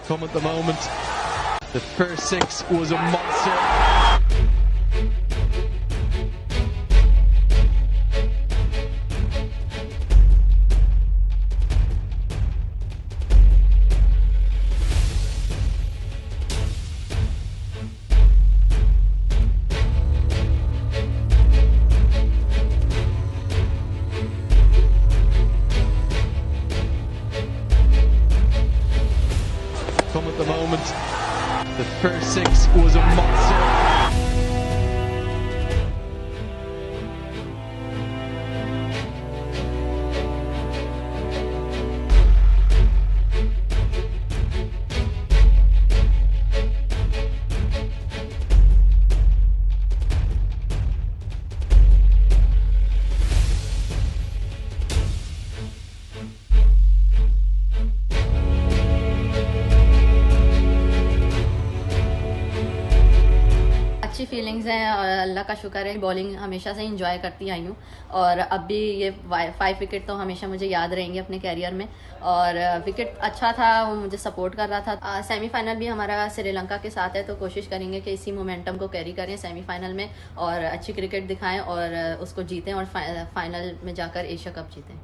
Come at the moment. The first six was a monster. Come at the moment. The first six was a monster. अच्छी feelings हैं और अल्लाह का शुक्र है, bowling हमेशा से इंजॉय करती आई हूँ और अब भी ये 5 विकेट तो हमेशा मुझे याद रहेंगे अपने कैरियर में। और विकेट अच्छा था, वो मुझे सपोर्ट कर रहा था। सेमीफाइनल भी हमारा श्रीलंका के साथ है, तो कोशिश करेंगे कि इसी मोमेंटम को कैरी करें सेमीफाइनल में और अच्छी क्रिकेट दिखाएं और उसको जीतें और फाइनल में जाकर एशिया कप जीतें।